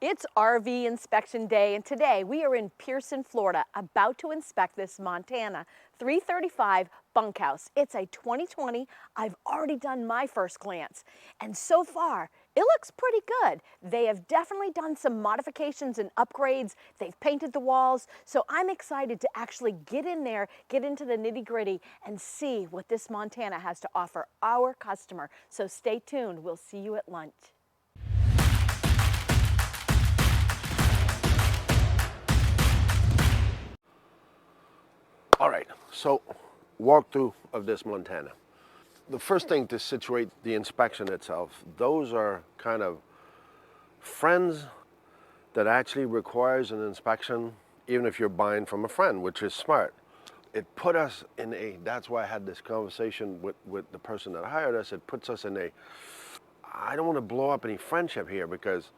It's RV inspection day, and today we are in Pearson, Florida, about to inspect this Montana 335 bunkhouse. It's a 2020. I've already done my first glance, and so far it looks pretty good. They have definitely done some modifications and upgrades. They've painted the walls, so I'm excited to actually get in there, get into the nitty-gritty, and see what this Montana has to offer our customer. So stay tuned. We'll see you at lunch. All right, so walkthrough of this Montana. The first thing to situate the inspection itself, those are kind of friends that actually requires an inspection, even if you're buying from a friend, which is smart. It put us in a, that's why I had this conversation with the person that hired us, it puts us in a, I don't want to blow up any friendship here because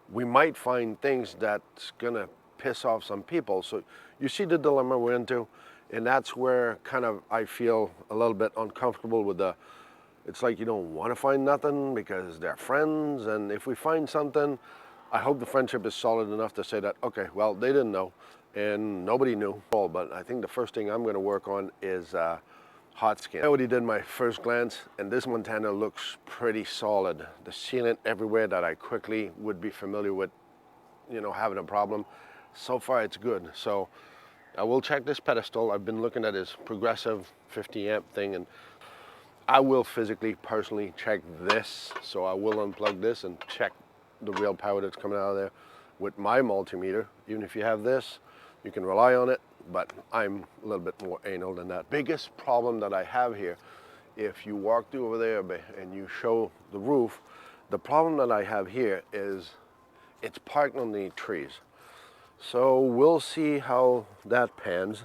we might find things that's gonna piss off some people. So you see the dilemma we're into? And that's where kind of I feel a little bit uncomfortable with the, it's like you don't want to find nothing because they're friends. And if we find something, I hope the friendship is solid enough to say that, okay, well, they didn't know and nobody knew. But I think the first thing I'm going to work on is hot skin. I already did my first glance, and this Montana looks pretty solid. The sealant everywhere that I quickly would be familiar with, you know, having a problem. So far, it's good. So I will check this pedestal. I've been looking at this progressive 50 amp thing, and I will physically, personally check this. So I will unplug this and check the real power that's coming out of there with my multimeter. Even if you have this, you can rely on it, but I'm a little bit more anal than that. Biggest problem that I have here, if you walk through over there and you show the roof, the problem that I have here is it's parked on the trees. So we'll see how that pans,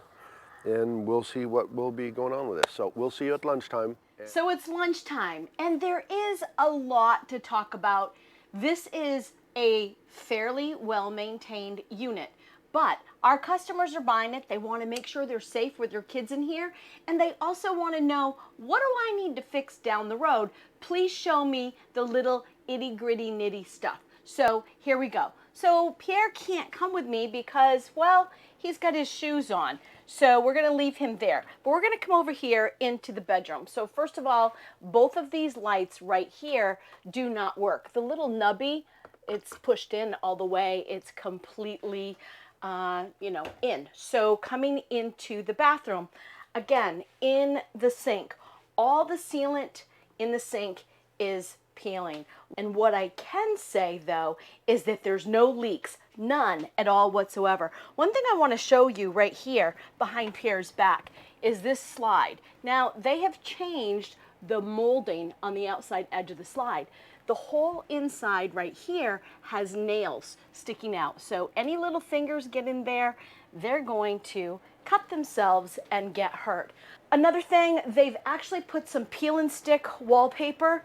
and we'll see what will be going on with this. So we'll see you at lunchtime. So it's lunchtime, and there is a lot to talk about. This is a fairly well-maintained unit, but our customers are buying it. They want to make sure they're safe with their kids in here, and they also want to know, what do I need to fix down the road? Please show me the little itty-gritty nitty stuff. So here we go. So Pierre can't come with me because, well, he's got his shoes on. So we're going to leave him there. But we're going to come over here into the bedroom. So first of all, both of these lights right here do not work. The little nubby, it's pushed in all the way. It's completely, in. So coming into the bathroom, again, in the sink, all the sealant in the sink is peeling. And what I can say though is that there's no leaks, none at all whatsoever. One thing I want to show you right here behind Pierre's back is this slide. Now they have changed the molding on the outside edge of the slide. The whole inside right here has nails sticking out. So any little fingers get in there, they're going to cut themselves and get hurt. Another thing, they've actually put some peel and stick wallpaper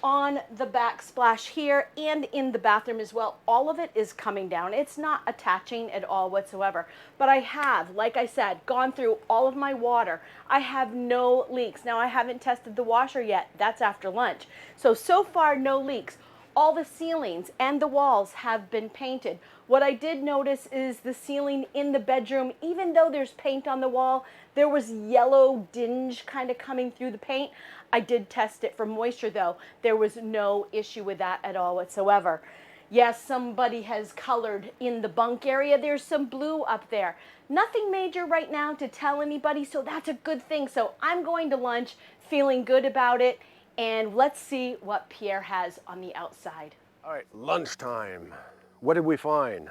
on the backsplash here and in the bathroom as well. All of it is coming down. It's not attaching at all whatsoever. But I have, like I said, gone through all of my water. I have no leaks. Now I haven't tested the washer yet. That's after lunch. So far no leaks. All the ceilings and the walls have been painted. What I did notice is the ceiling in the bedroom, even though there's paint on the wall, there was yellow dinge kind of coming through the paint. I did test it for moisture though. There was no issue with that at all whatsoever. Yes, somebody has colored in the bunk area. There's some blue up there. Nothing major right now to tell anybody, so that's a good thing. So I'm going to lunch feeling good about it, and let's see what Pierre has on the outside. All right, lunchtime. What did we find?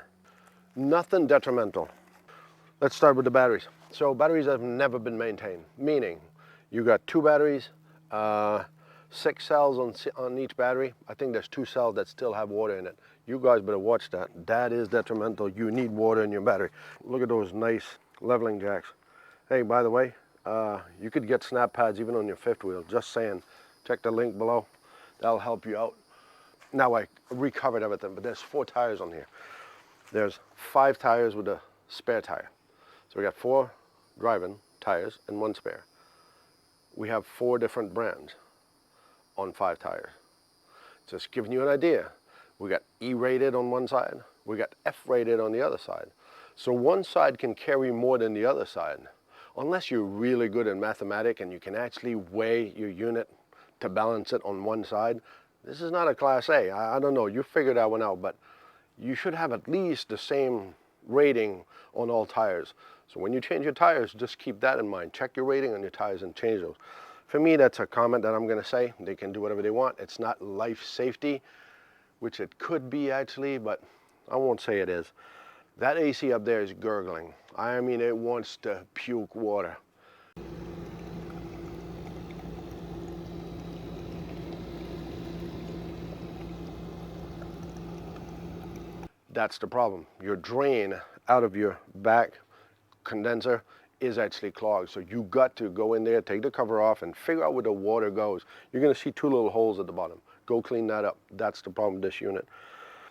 Nothing detrimental. Let's start with the batteries. So batteries have never been maintained, meaning you got 2 batteries, 6 cells on each battery. I think there's 2 cells that still have water in it. You guys better watch that. That is detrimental. You need water in your battery. Look at those nice leveling jacks. Hey, by the way, you could get snap pads even on your 5th wheel. Just saying. Check the link below. That'll help you out. Now I recovered everything, but there's 4 tires on here. There's 5 tires with a spare tire. So we got 4 driving tires and 1 spare. We have 4 different brands on 5 tires. Just giving you an idea. We got E-rated on one side, We got F-rated on the other side. So one side can carry more than the other side. Unless you're really good in mathematics and you can actually weigh your unit to balance it on one side, this is not a Class A. I don't know, you figure that one out, but you should have at least the same rating on all tires. So when you change your tires, just keep that in mind. Check your rating on your tires and change those. For me, that's a comment that I'm gonna say. They can do whatever they want. It's not life safety, which it could be actually, but I won't say it is. That AC up there is gurgling. I mean, it wants to puke water. That's the problem. Your drain out of your back condenser is actually clogged. So you got to go in there, take the cover off, and figure out where the water goes. You're gonna see two little holes at the bottom. Go clean that up. That's the problem with this unit.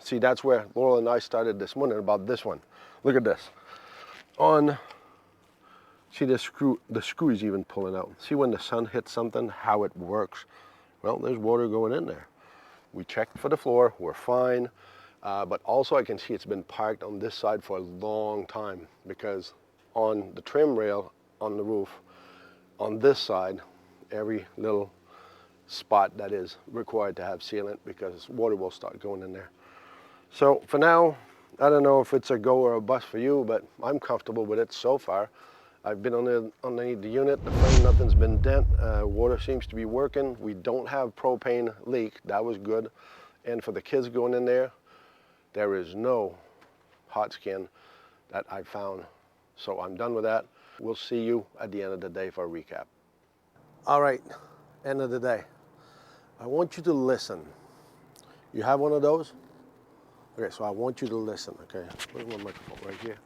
See, that's where Laurel and I started this morning about this one. Look at this. See the screw is even pulling out. See when the sun hits something, how it works? Well, there's water going in there. We checked for the floor, we're fine. But also I can see it's been parked on this side for a long time, because on the trim rail on the roof, on this side, every little spot that is required to have sealant, because water will start going in there. So for now, I don't know if it's a go or a bust for you, but I'm comfortable with it so far. I've been underneath the unit, the frame, nothing's been dent, water seems to be working. We don't have propane leak, that was good. And for the kids going in there, there is no hot skin that I found. So I'm done with that. We'll see you at the end of the day for a recap. All right, end of the day. I want you to listen. You have one of those? Okay, so I want you to listen, okay? Where's my microphone? Right here.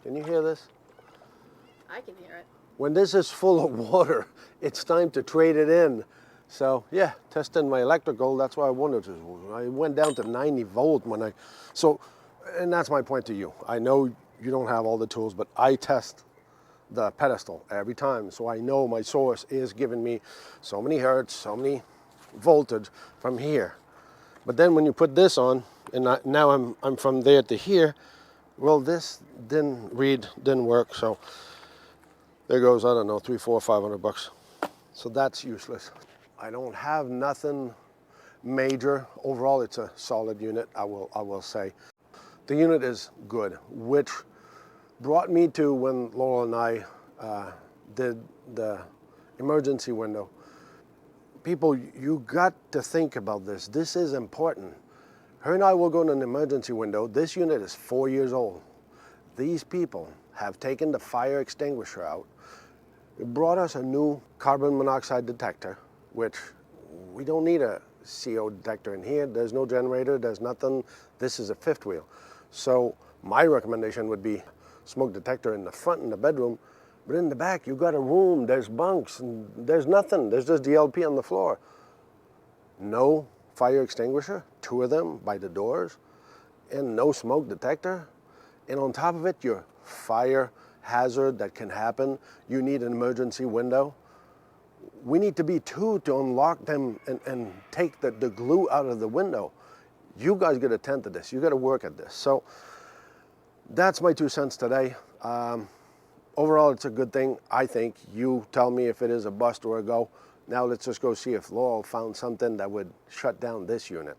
Can you hear this? I can hear it. When this is full of water, it's time to trade it in. So yeah, testing my electrical, that's why I wondered. I went down to 90 volt when and that's my point to you. I know you don't have all the tools, but I test the pedestal every time. So I know my source is giving me so many hertz, so many voltage from here. But then when you put this on, and now I'm from there to here, well, this didn't work. So there goes, I don't know, $300, $400, $500. So that's useless. I don't have nothing major. Overall, it's a solid unit, I will say. The unit is good, which brought me to when Laurel and I did the emergency window. People, you got to think about this. This is important. Her and I will go in an emergency window. This unit is 4 years old. These people have taken the fire extinguisher out. It brought us a new carbon monoxide detector, which we don't need a CO detector in here. There's no generator, there's nothing. This is a fifth wheel. So my recommendation would be smoke detector in the front in the bedroom, but in the back you got a room, there's bunks, and there's nothing. There's just DLP on the floor. No fire extinguisher, 2 of them by the doors, and no smoke detector. And on top of it, your fire hazard that can happen, you need an emergency window. We need to be 2 to unlock them and take the glue out of the window. You guys got to tend to this. You got to work at this. So that's my 2 cents today. Overall, it's a good thing. I think you tell me if it is a bust or a go. Now let's just go see if Laurel found something that would shut down this unit.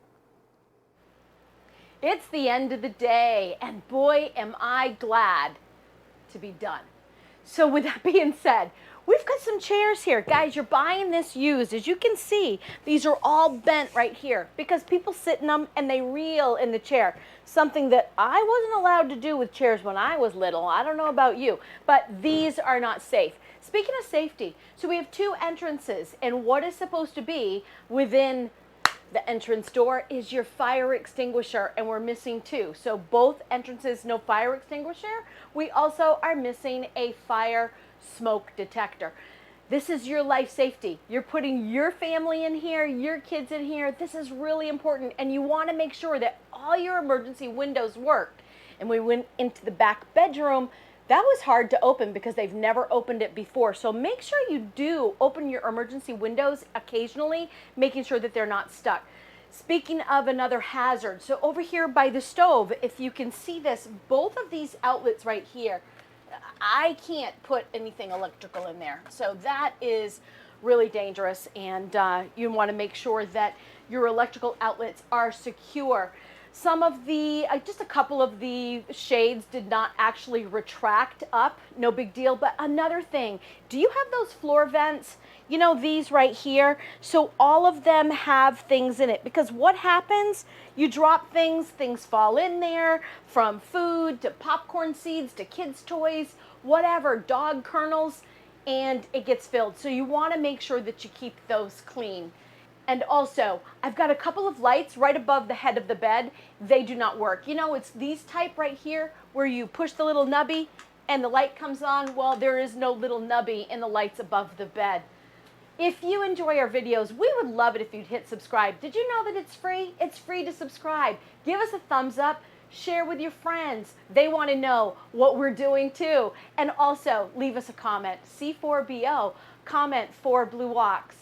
It's the end of the day, and boy, am I glad to be done. So with that being said, we've got some chairs here. Guys, you're buying this used. As you can see, these are all bent right here because people sit in them and they reel in the chair. Something that I wasn't allowed to do with chairs when I was little. I don't know about you, but these are not safe. Speaking of safety, so we have 2 entrances, and what is supposed to be within the entrance door is your fire extinguisher, and we're missing 2. So both entrances, no fire extinguisher. We also are missing a fire smoke detector. This is your life safety. You're putting your family in here, your kids in here. This is really important, and you want to make sure that all your emergency windows work. And we went into the back bedroom. That was hard to open because they've never opened it before. So make sure you do open your emergency windows occasionally, making sure that they're not stuck. Speaking of another hazard, so over here by the stove, if you can see this, both of these outlets right here, I can't put anything electrical in there. So that is really dangerous, and you want to make sure that your electrical outlets are secure. Some of the, just a couple of the shades did not actually retract up, no big deal. But another thing, do you have those floor vents? You know, these right here? So all of them have things in it, because what happens? You drop things, things fall in there, from food to popcorn seeds to kids' toys, whatever, dog kernels, and it gets filled. So you want to make sure that you keep those clean. And also, I've got a couple of lights right above the head of the bed. They do not work. You know, it's these type right here where you push the little nubby and the light comes on. Well, there is no little nubby in the lights above the bed. If you enjoy our videos, we would love it if you'd hit subscribe. Did you know that it's free? It's free to subscribe. Give us a thumbs up. Share with your friends. They want to know what we're doing too. And also, leave us a comment. C4BO, comment for Blue Ox.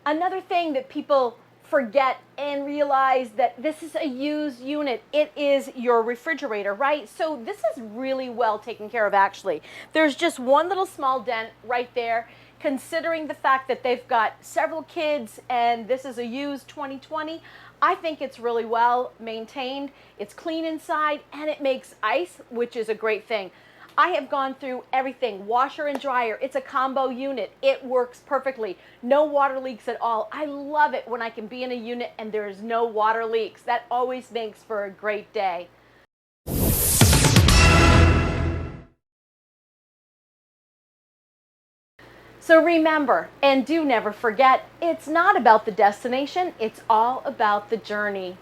Another thing that people forget and realize, that this is a used unit. It is your refrigerator, right? So this is really well taken care of, actually. There's just one little small dent right there. Considering the fact that they've got several kids and this is a used 2020, I think it's really well maintained. It's clean inside and it makes ice, which is a great thing. I have gone through everything, washer and dryer. It's a combo unit. It works perfectly. No water leaks at all. I love it when I can be in a unit and there's no water leaks. That always makes for a great day. So remember, and do never forget, it's not about the destination, it's all about the journey.